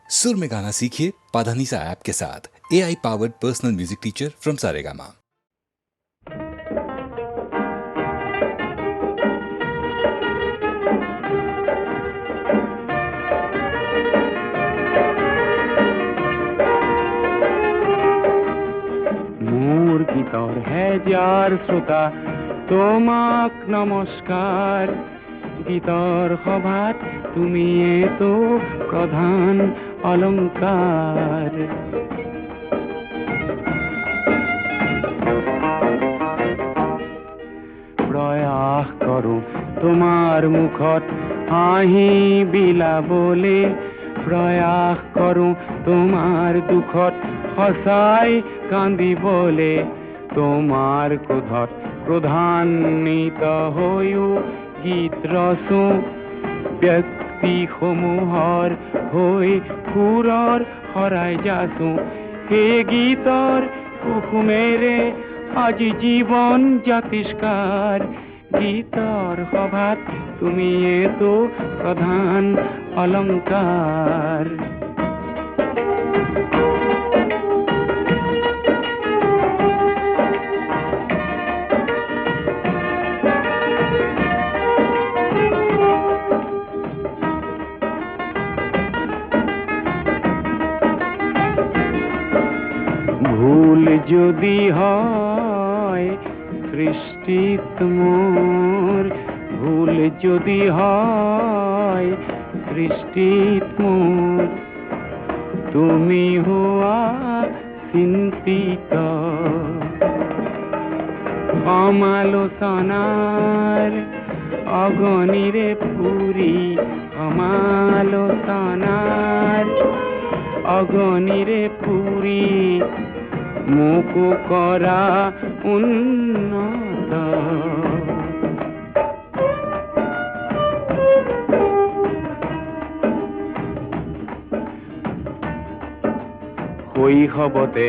सुर में गाना सीखिए पाधानीसा ऐप के साथ। AI powered personal music teacher from Saregama. মোর গীতর হেজার শ্রোতা তোমাক নমস্কার। গীতর সভাত তুমি তো প্রধান অলংকার। প্ৰয়াস কৰো তোমাৰ মুখত হাঁহি বিলাবলে, প্ৰয়াস কৰো তোমাৰ দুখত সঁচাই কান্দিবলে। তোমাৰ ক্ৰোধত ক্ৰোধান্বিত হৈও গীত ৰচো, ব্যক্তিসমূহৰ হৈ সুৰৰ শৰাই যাচো। সেই গীতৰ কুসুমেৰে আজি জীৱন জাতিষ্কাৰ। গীতৰ সভাত তুমিয়েতো প্ৰধান অলংকাৰ। ভুল যদি হয় সৃষ্টিত মোর, ভুল যদি হয় সৃষ্টিত মোর, তুমি হোৱা চিন্তিত। সমালোচনাৰ অগণিৰে পুৰি, সমালোচনাৰ অগণিৰে পুৰি, মোকো কৰা উন্নত। শৈশৱতে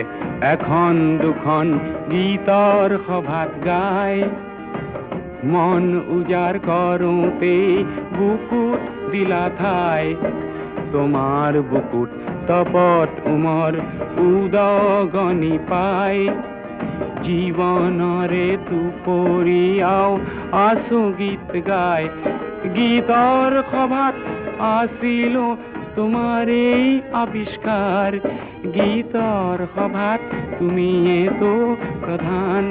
এখন দুখন গীতৰ সভাত গাই, মন উজাৰ কৰোঁতে বুকুত দিলা ঠাই। তোমাৰ বুকুত তপত উমৰ উদগনি পাই, জীৱনৰে দুপৰীয়াও আছো গীত গাই। গীতৰ সভাত আছিলো তোমাৰেই আৱিষ্কাৰ। গীতৰ সভাত তুমিয়েতো প্ৰধান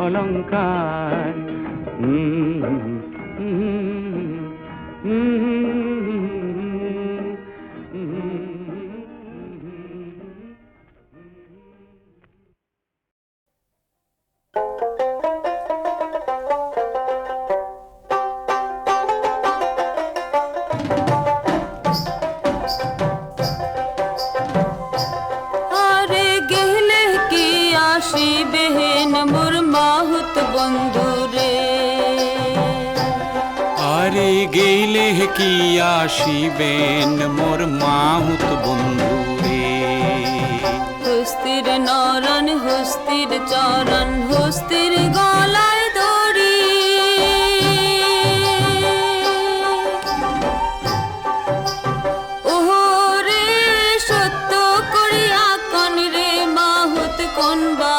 অলংকাৰ। বেহেন মোর মাহুত বন্ধুরে, আরে গেলে কি আসিবেন মোর মাহুত বন্ধুরে। হস্তির নরন হস্তির চরণ হস্তির গলায় দড়ি, ওহরে সত্য করিয়া কন রে মাহুত কোনবা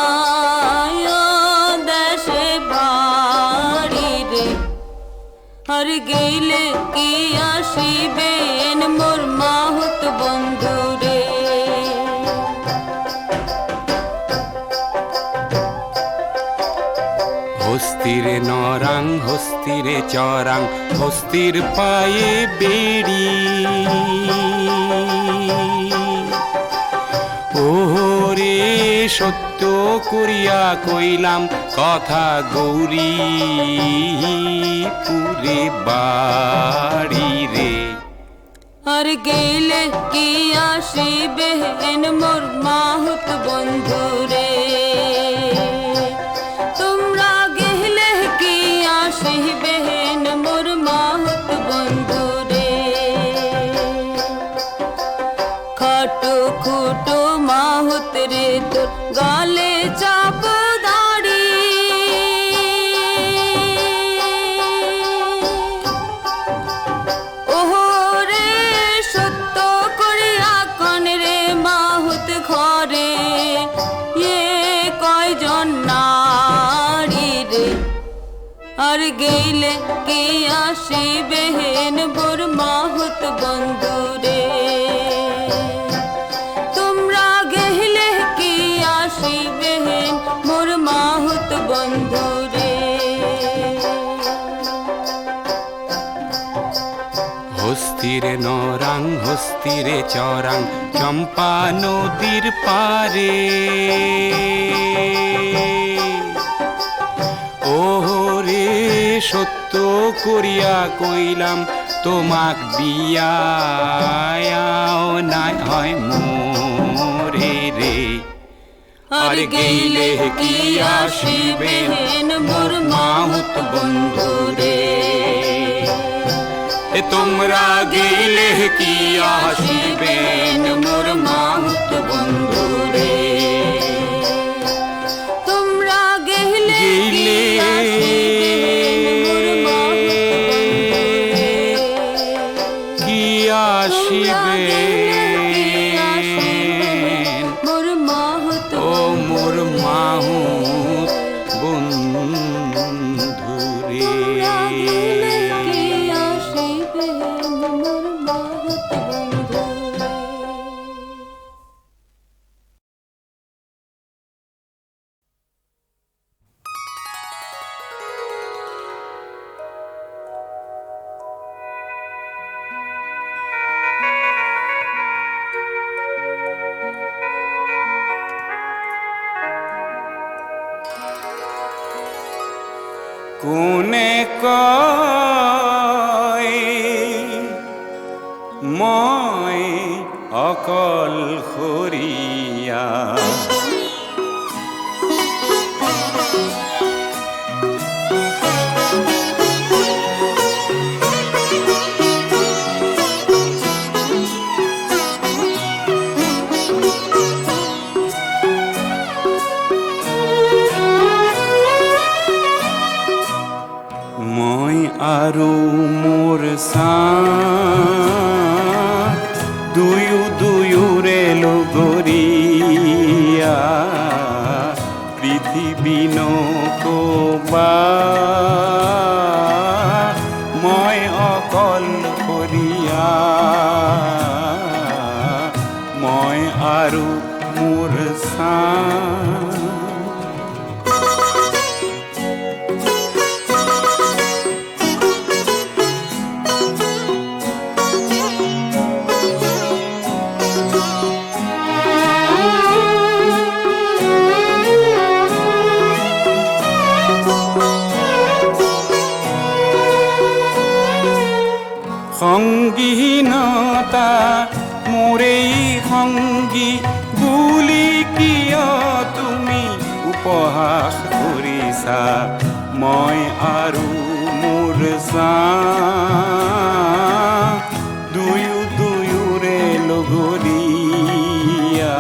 আর গেলে কি আসিবেন মোর মাহুত বন্ধুরে। হস্তিরে নরাং হস্তিরে চরাং হস্তির পায়ে বেড়ি, ওরে সত্য করিয়া কইলাম কথা গৌরী পুরে বাড়ি রে। আর গেলে কি আসিবেন মোর মাহুত বন্ধুরে, তোমরা গেলে কি আসিবেন মোর মাহুত বন্ধুরে। খাটো খুটো মাহুত রে তোর গালে চাপ দাড়ি, ওহরে সত্য করিয়া কন গেলে কি আসিবে হেন মোর মাহুত বন্ধুরে তোমরা গেলে কি আসিবে হেন মোর মাহুত বন্ধুরে হস্তিরে নরাং হস্তিরে চরাং চম্পা নদীর পারে ওরে সত্য করিয়া কইলাম তোমাক বিয়াও নাই হয় মোরে রে আর গেলে কি আসিবে হেন মোর মাহুত বন্ধুরে তোমরা গেলে কি আসিবেন মোর মাহুত বন্ধুরে তোমরা গেলে কি আসিবেন মোর মাহুত ও মোর মাহুত বন্ধুরে কি আসিবে মোর মাহুত বন্ধুরে কোনে কয় মই অকল খৰিয়া মই আৰু মোৰ সাথ দুয়োৰে লগৰীয়া পৃথিৱী নকবা মই অকল খৰিয়া মই আৰু মোৰ সাথ সংগীনতা মোৰেই সংগী বুলি কিয় তুমি উপহাস কৰিছা মই আৰু মোৰ দুয়োৰে লগৰীয়া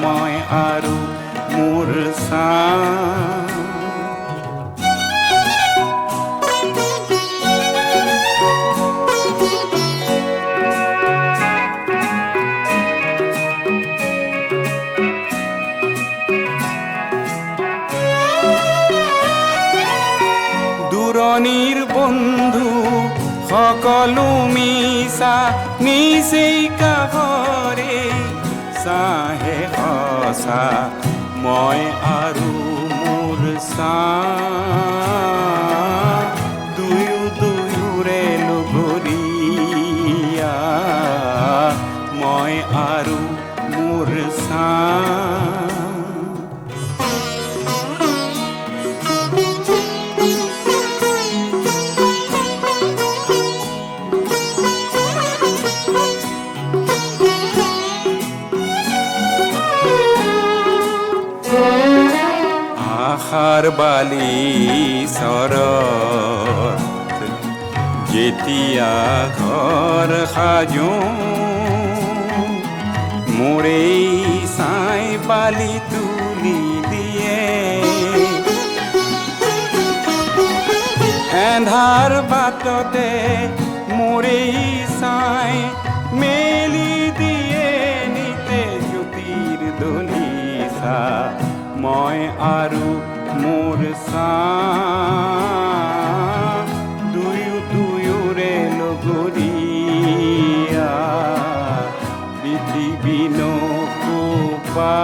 মই আৰু মোৰ দূৰণিৰ বন্ধু সকলো মিছা নিচেই কাষৰে চাহে সঁচা মই আৰু মোৰ দুয়োৰে লগৰীয়া মই আৰু মোৰ আশাৰ বালি চৰত যেতিয়া ঘৰ সাজো মোৰেই চাই বালি তুলি দিয়ে এন্ধাৰ বাটতে মোৰেই চাই মেলি দিয়ে নিতে জ্যোতিৰ দলিচা মই আৰু মোর দুয়ু দুয়ুরে লগরিয়া পৃথিৱী নকোপা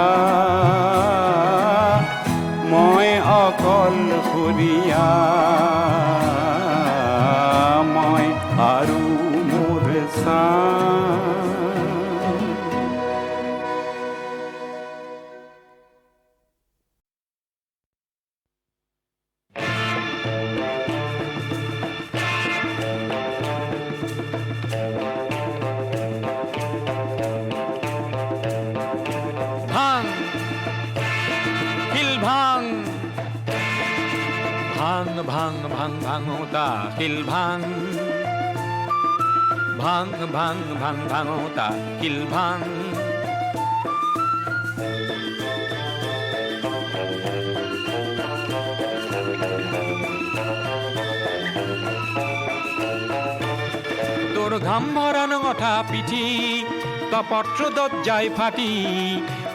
মই অকল ফুৰিয়া মই আৰু মোৰ ভাং হিল ভাং ভাং ভাং ভাং ভাঙোতা হিল ভাং ভাং ভাং ভাং ভাঙোতা হিল ভাং তোর ঘাম ভরানো ওঠা পিঠি তপত্র দজ্জায় ফাটি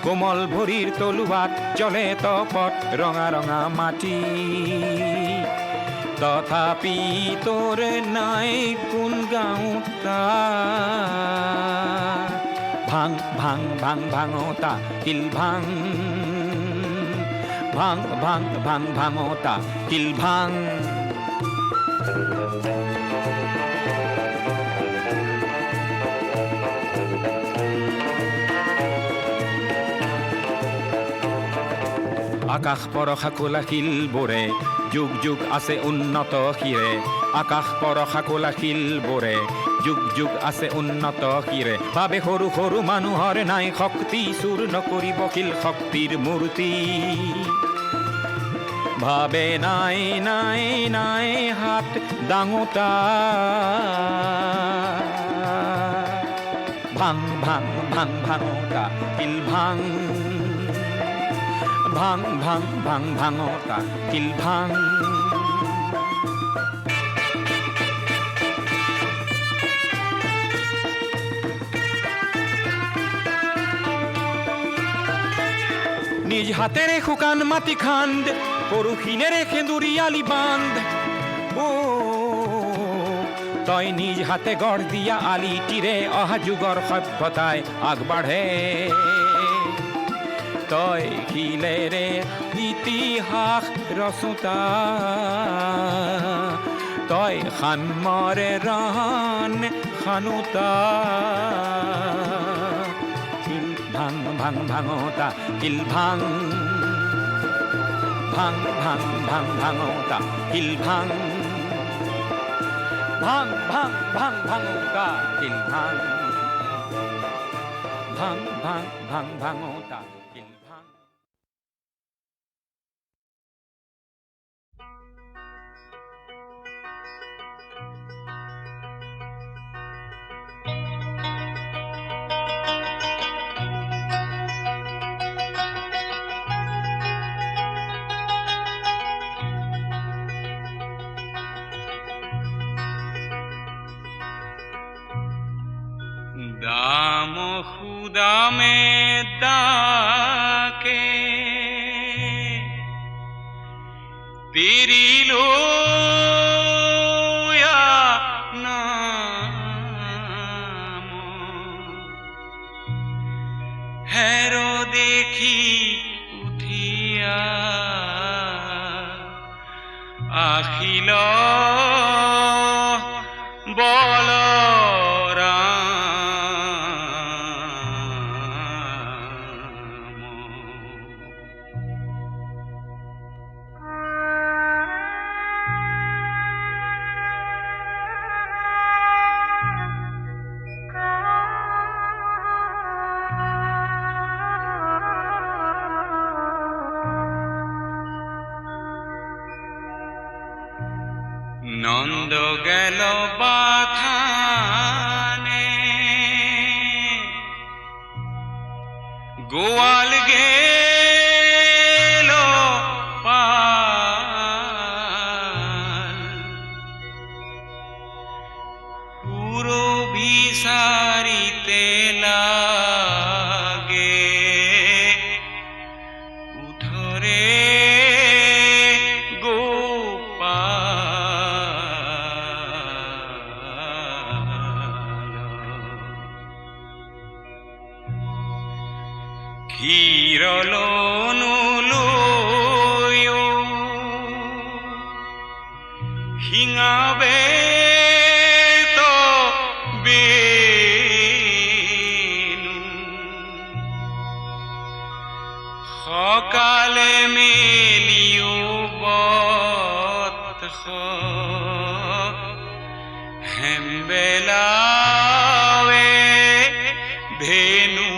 কোমল ভরির তলুয়াত চলে তপত রঙা রঙা মাটি তথাপি তোর নাই কোন গাঁওতা ভাং ভাং ভাং ভাঙোতা হিল ভাং ভাং ভাং ভাং ভাঙোতা হিল ভাং আকাশ পৰশা কোলা শিল বোৰে যুগ যুগ আছে উন্নত শিৰে আকাশ পৰশা কোলা শিল বোৰে যুগ যুগ আছে উন্নত শিৰে ভাবে সৰু সৰু মানুহৰ নাই শক্তি চুৰ নকৰিব শিল শক্তিৰ মূৰ্তি ভাবে নাই নাই নাই হাত ডাঙোতা ভাং ভাং ভাং ভাঙোতা শিল ভাং ভাং ভাং ভাং ভাঙোতা হিল ভাং নিজ হাতেরে শুকান মাটি খান্দ পরশিনেৰে সেন্দুৰীয়ালি বান্ধ ও তই নিজ হাতে গঢ় দিয়া আলিটিৰে অহা যুগৰ সভ্যতাই আগবাঢ়ে তই শিলেৰে ইতিহাস ৰচোতা তই খানমৰে ৰহন খানোতা হিল ভাং ভাং ভাঙোতা হিল ভাং ভাং ভাং ভাং ভাঙোতা হিল ভাং ভাং ভাং ভাং ভাঙোতা হিল ভাং ভাং ভাং ভাং ভাঙোতা হিল ভাং দাম খুদামে ডাকে পেরিলো নাম হেরো দেখি উঠিয়া আখিল বল নন্দ গেল বাথানে গোয়াল গেল পাল পুরো ভিসারিতে লাগে উঠরে ক্ষীরলোনুলুয়ো হিঙাবে তো বেনু সকালে মেলিও বত হেম্বেলাৱে ভেনু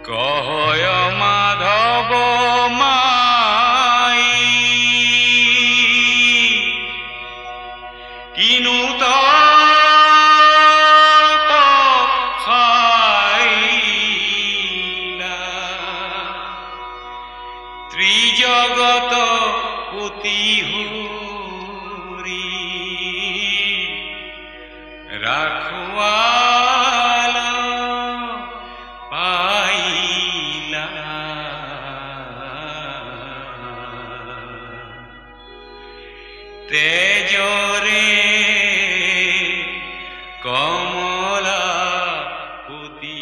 কহয় মাধব মাই কিনু ত্রিজগত পুতি হুরি রাখুয়াল পাইলা তেজরে কমলা পুতি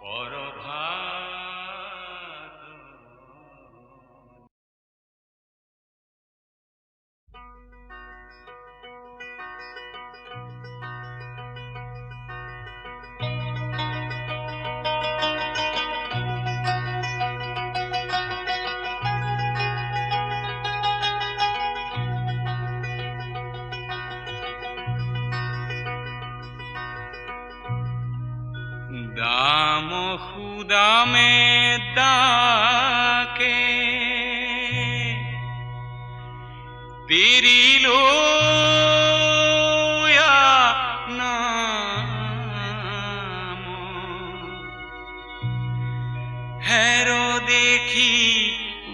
পরভাত দাম খুদামে দাকে তিরিলো নাম হেরো দেখি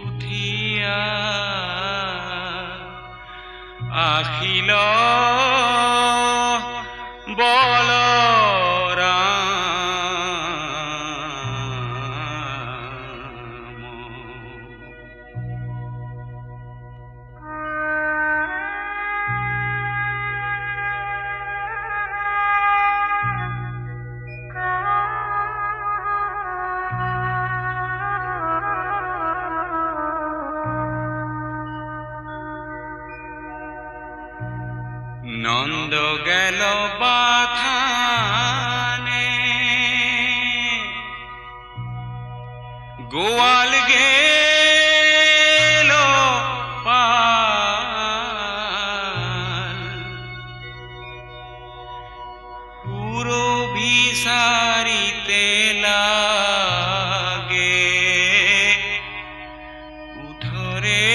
উঠিয়া আখিল বল নন্দ গেল বাথানে গোয়াল গেল পাল পুরো ভিসারিতে লাগে উঠরে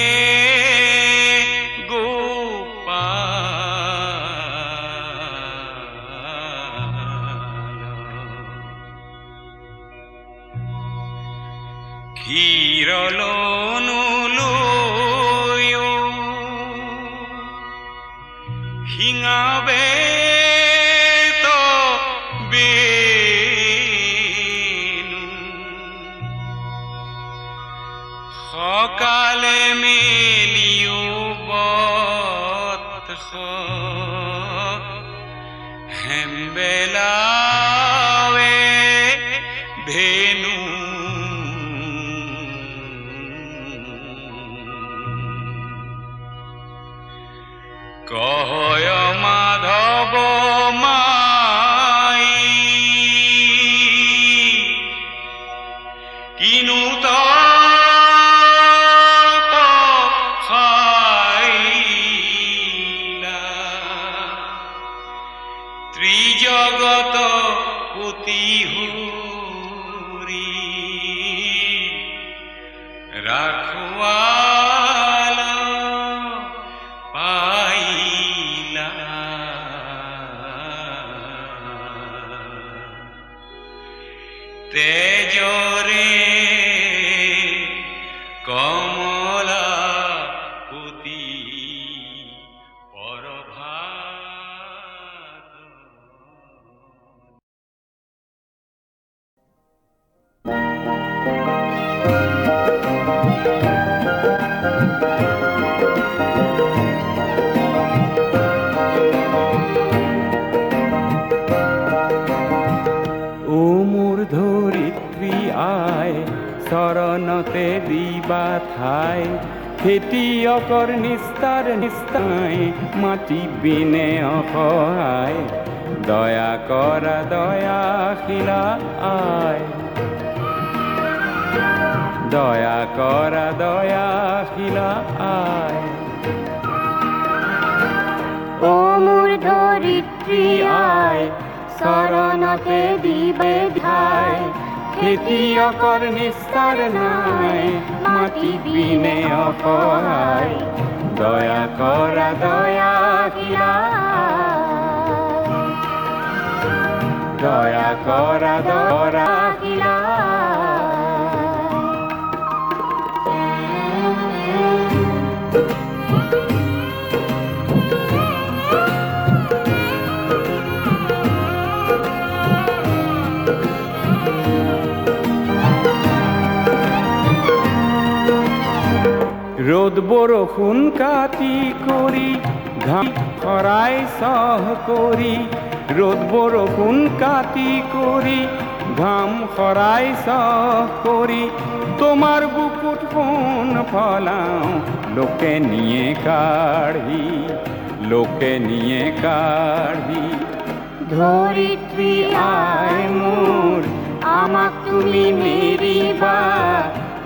ক্ষীরলোনুলুয়ো হিঙাবে তো বেনু সকালে মেলিও বত হেম্বেলাৱে ভেনু কহয় মাধব মাই কিনু ত্রিজগত পুতি হুরি রাখুয়াল পাইলা তেজরে কমলা পুতি চৰণতে দিবা ঠাই খেতিয়কৰ নিস্তাৰ নিস্তাই মাটি বিনে অসহায় দয়া কৰা দয়াশীলা আই দয়া কৰা দয়াশীলা আই ও মোৰ ধৰিত্ৰী আই চৰণতে দিবে ঠাই খেতিয়কৰ নিস্তাৰ নাই মাটি বিনে অসহায় দয়া কৰা দয়াশীলা দয়া কৰা দয়াশীলা ৰ'দ বৰষুণ কাটি কৰি ঘাম খৰাই চহ কৰি ৰ'দ বৰষুণ কাটি কৰি ঘাম খৰাই চহ কৰি তোমাৰ বুকুত সোণ ফলাওঁ লোকে নিয়ে কাঢ়ি ধৰিত্ৰী আই মোৰ আমাক তুমি নেৰিবা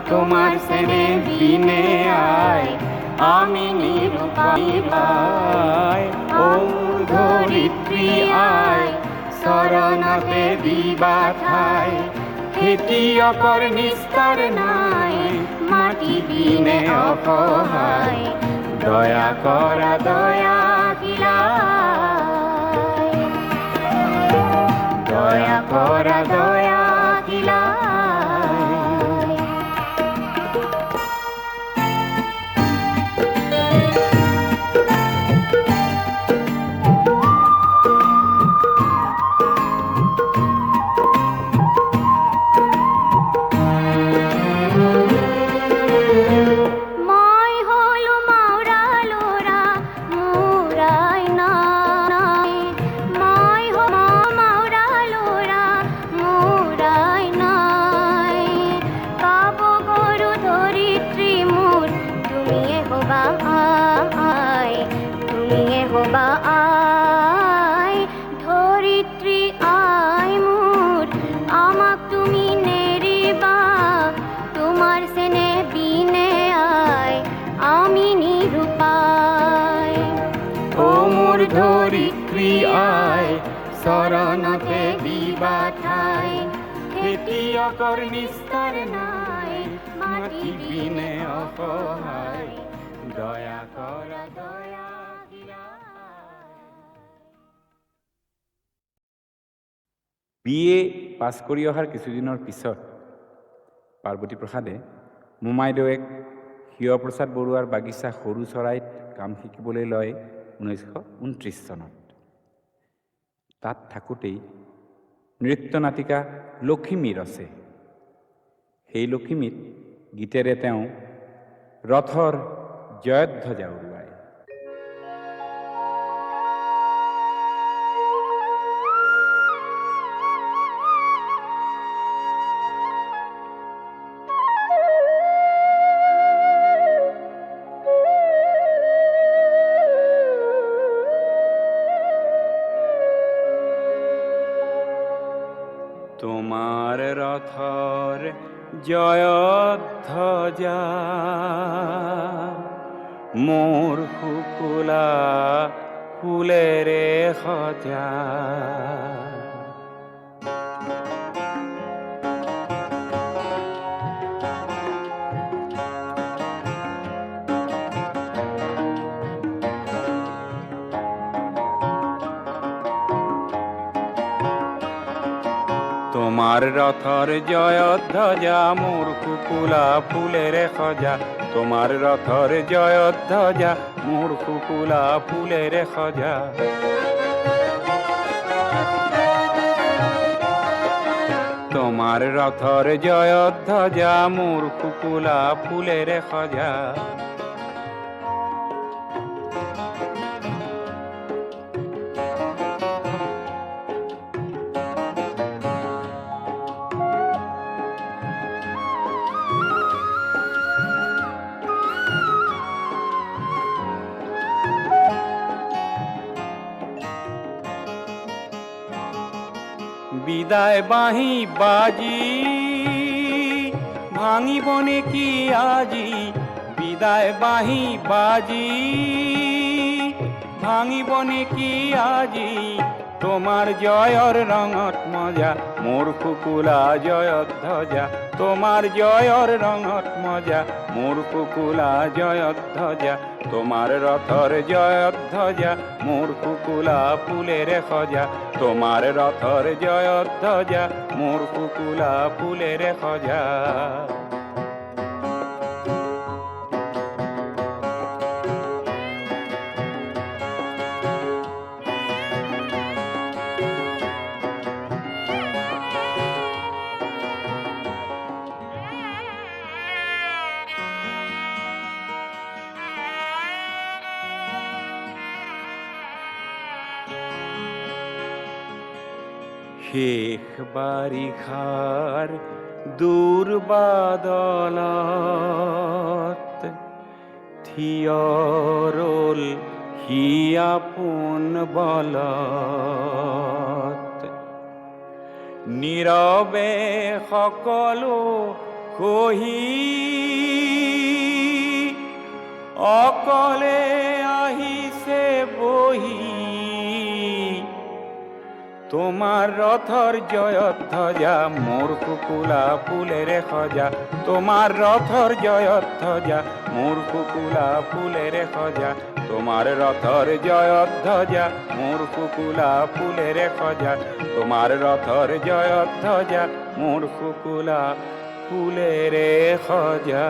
তোমার সেনে বিনে আয় আমি নিরূপাই পায় ও ধরিত্রী আয় শরণতে দিবা ঠাই খেতিয়কৰ নিস্তাৰ নাই মাটি বিনে অসহায় দয়া কৰা দয়াশীলা দয়া কৰা দয়াশীলা ধরিত্রী আই মোর আমাক তুমি নেরিবা তোমার সেনে বিনে আয় আমি নিরূপায় ও মোর ধরিত্রী আয় শরণতে দিবা ঠাই খেতিয়কৰ নিস্তাৰ নাই মাটি বিনে অসহায় দয়া কৰা দয়াশীলা BA পাছ কৰি অহাৰ কিছুদিনৰ পিছত পাৰ্বতী প্ৰসাদে মোমাইদেউক শিৱপ্ৰসাদ বৰুৱাৰ বাগিচা সৰু চৰাইত কাম শিকিবলৈ লয় 1929 চনত। তাত থাকোঁতেই নৃত্য নাটিকা লখিমী ৰচে। সেই লখিমীত গীতেৰে তেওঁ ৰথৰ জয়ধ্বজা উৰুৱায়। তোমার রথর জয়ধ্বজা মোর শুকুলা ফুলেরে সজা তোমার রথর জয়ধ্বজা মোর শুকুলা ফুলের সজা তোমার রথর জয়ধ্বজা মোর শুকুলা ফুলের সজা তোমার রথর জয়ধ্বজা মোর শুকুলা ফুলের সজা বিদায় বাঁহী বাজি ভাঙিবনে কি আজি বিদায় বাঁহী বাজি ভাঙিবনে কি আজি তোমার জয়র রঙত মজা মোর কুকুলা জয়ত ধ্বজা তোমার জয়র রঙত মজা মোর কুকুলা জয়ত ধ্বজা তোমার রথর জয়ত ধ্বজা মোর কুকুলা ফুলের খজা তোমার রথর জয়ত ধ্বজা মোর কুকুলা ফুলের খজা শেখ বারিখার দূর বাদলত থিয়রল হিয়াপুন বলত নীৰৱে সকলো কহি অকলে আহিছে বহি তোমার রথর জয়ত ধ্বজা মোর কুকুলা ফুলের খজা তোমার রথর জয়ত ধ্বজা মোর কুকুলা ফুলের খজা তোমার রথর জয়ত ধ্বজা মোর কুকুলা ফুলের খজা তোমার রথর জয়ত ধ্বজা মোর কুকুলা ফুলের খজা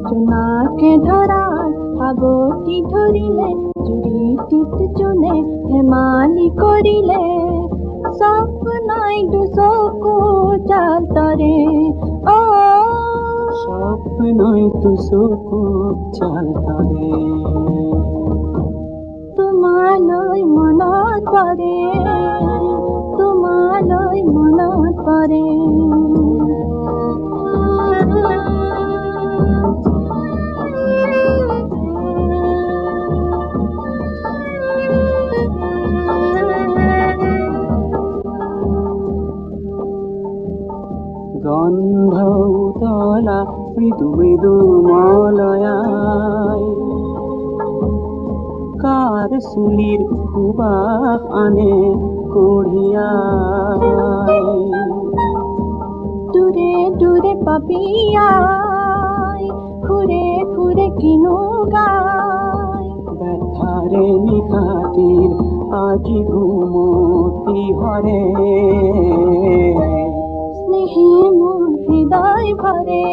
চুনাকে ধরার আগটি ধরিলে জুড়িটিত চুনে হেমালি করিলে স্বপ্নাই দুসকু চাল তরে ও স্বপ্নাই দুসকু চাল তরে তোমালৈ মনত পৰে তোমালৈ মনত পৰে গন্ধ উতলা মৃদু মৃদু মলয়াই কার চুলির সুবাস আনে কঢ়িয়াই দূরে দূরে পাপিয়াই ঘুরে ঘুরে কিনো গায় ব্যথারে নিখাতির আজি ঘুমতি হরে স্নেহে মোৰ হৃদয় ভরে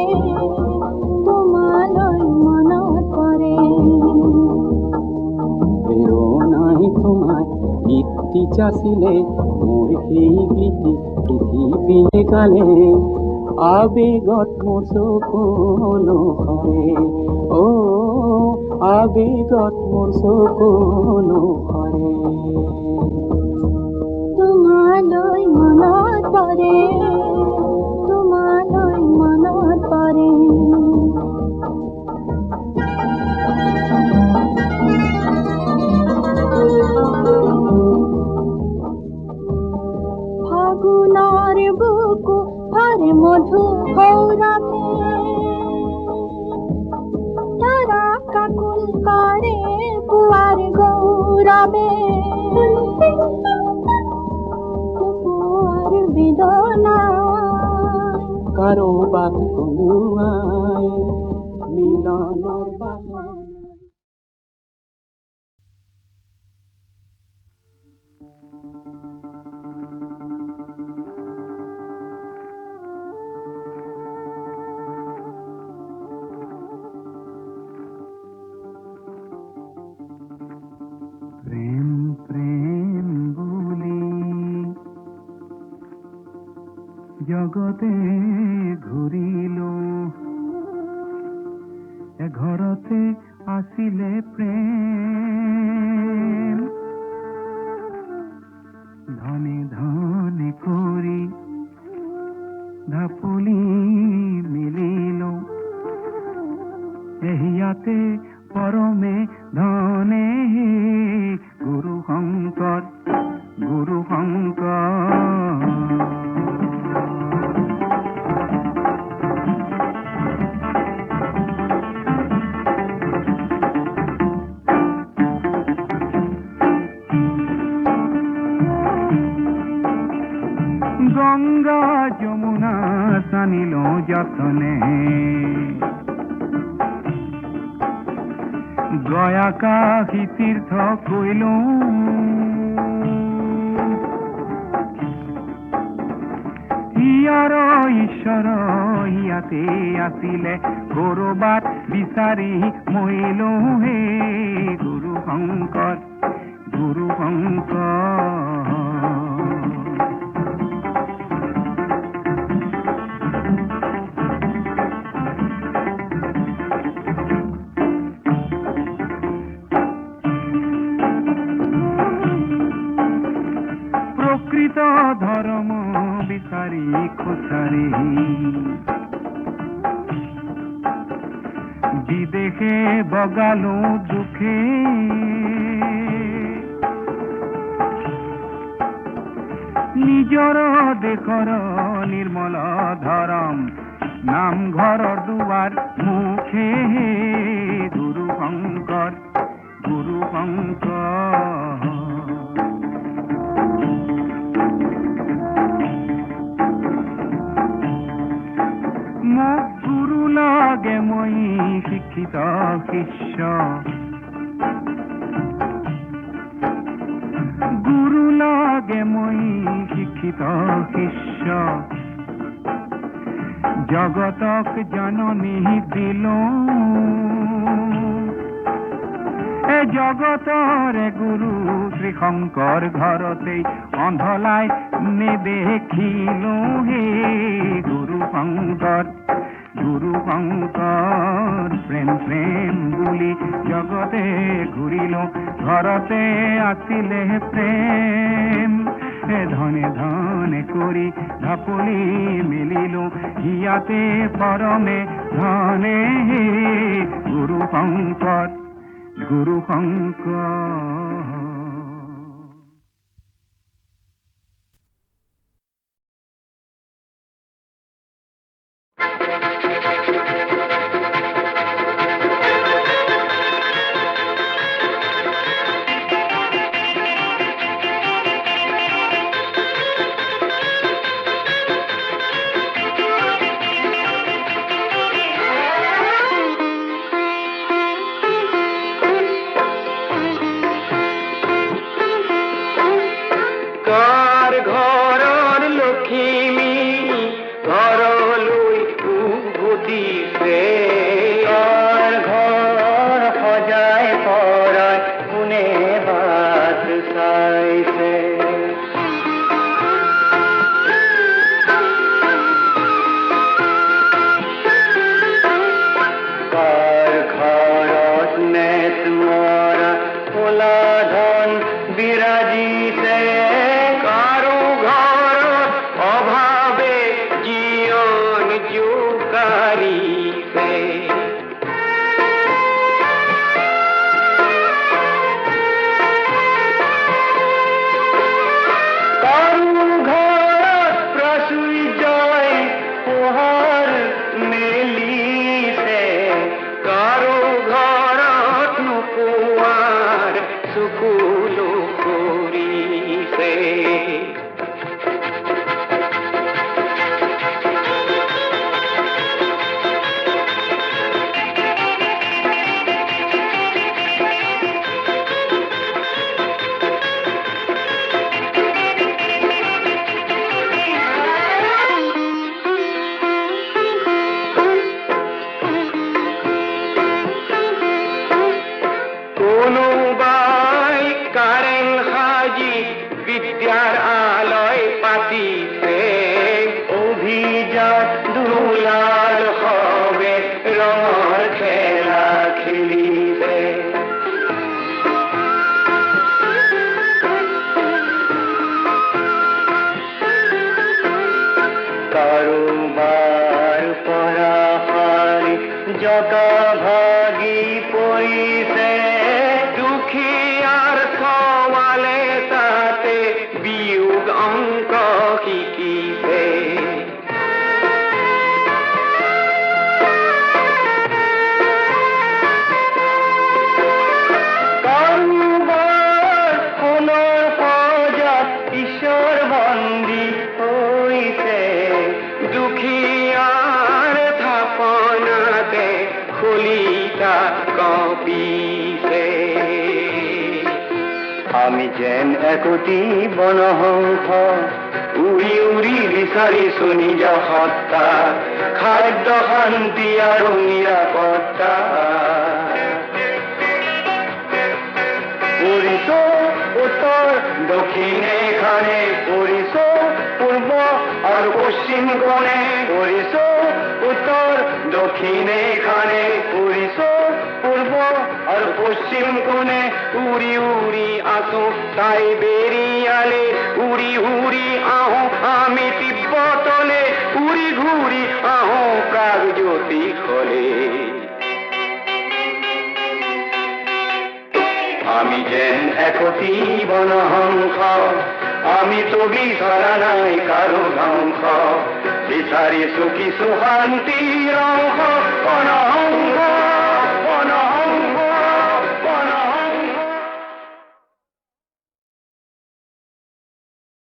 তোমালৈ মনত পৰে প্রেরণাই তোমার গীতি চাষিলে মোর এই গীতি পৃথিবী কালে আবেগত মোর সকলো হরে ও আবেগত মোর সকলো হরে তোমালৈ মনত পৰে তোমালৈ মনত পৰে ফাগুনৰ বুকু ভৰে মধু সৌৰভে তাৰা কাকুল কৰে পুৱাৰ গৌৰৱে পুৱাৰ বেদনা কাৰো বাট কলোৱাই মিলনৰ বাট প্ৰেম প্ৰেম বুলি জগতে ঘূৰিলো এঘৰতে আছিলে প্ৰেম ধনে ধনে কৰি ঢাপলি মিলিলো এহিয়াতে পৰমে ধনে গুৰু শংকৰ গুৰু শংকৰ গংগা যমুনা সানিলো যতনে গয়া কাশী তীৰ্থ কৰিলো হিয়াৰ ঈশ্বৰ হিয়াতে আছিলে কৰবাত বিচাৰি মৰিলো হে গুৰু শংকৰ গুৰু শংকৰ প্রকৃত ধর্ম বিচারি খোঁচারি বিদেশে বগালো দুখে নিজর দেশর নির্মল ধরম নামঘৰৰ দুৱাৰ মুখে গুৰু শংকৰ গুৰু শংকৰ মোক গুৰু লাগে মই শিক্ষিত শিষ্য গুৰু লাগে মই শিক্ষিত শিষ্য জগতক জননী দিলো এ জগতৰে গুৰু শ্ৰী শংকৰ ঘৰতেই অন্ধলাই নেদেখিলো হে গুৰু শংকৰ প্ৰেম প্ৰেম বুলি জগতে ঘূৰিলো ঘৰতে আছিলে প্ৰেম ধনে ধনে কৰি ঢাপলি মিলিলো হিয়াতে পৰমে ধনে গুৰু শংকৰ গুৰু শংকৰ যেন একতি বনহংস উৰি উৰি বিচাৰিছো নিজ সত্তা খাদ্য শান্তি আৰু নিৰাপত্তা উৰিছো উত্তৰ দক্ষিণে খানে উৰিছো পূৰ্ব আৰু পশ্চিম কোণে উৰিছো উত্তৰ দক্ষিণে খানে উৰিছো পূৰ্ব আৰু পশ্চিম কোণে উৰি উৰি আছো চাইবেৰিয়ালে উৰি উৰি আহো আমি তিব্বতলে উৰি ঘূৰি আহো প্ৰাগজ্যোতিষলে আমি যেন একতি বনহংস আমি তো বিচৰা নাই কাৰো ধ্বংস বিচাৰিছো কিছু শান্তিৰ অংশ বনহংস